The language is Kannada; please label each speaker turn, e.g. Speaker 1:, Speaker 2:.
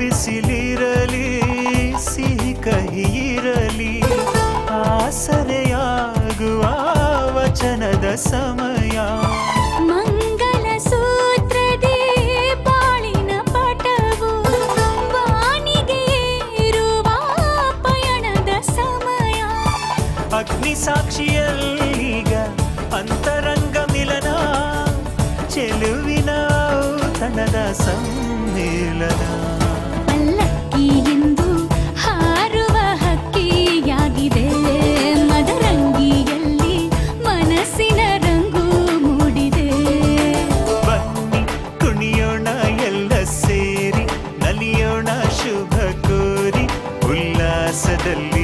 Speaker 1: ಬಿಸಿಲಿರಲಿ ಸಿಹಿ ಕಹಿ ಇರಲಿ ಆಸರೆಯಾಗುವ ವಚನದ ಸಮಯ
Speaker 2: ಮಂಗಲ ಸೂತ್ರದಿ ಬಾಳಿನ ಪಟವು ಬಾನಿಗೆ ಏರುವ ಪಯಣದ ಸಮಯ
Speaker 1: ಅಗ್ನಿ ಸಾಕ್ಷಿಯಲ್ಲೀಗ ಅಂತರಂಗ ಮಿಲನ ಚೆಲುವಿನ ಔತಣದ ಸಮ್ಮಿಲನ
Speaker 2: ಪಲ್ಲಕ್ಕಿ ಎಂದು ಹಾರುವ ಹಕ್ಕಿಯಾಗಿದೆ ಮದರಂಗಿಯಲ್ಲಿ ಮನಸ್ಸಿನ ರಂಗು ಮೂಡಿದೆ
Speaker 1: ಬನ್ನಿ ಕುಣಿಯೋಣ ಎಲ್ಲ ಸೇರಿ ನಲಿಯೋಣ ಶುಭ ಕೋರಿ ಉಲ್ಲಾಸದಲ್ಲಿ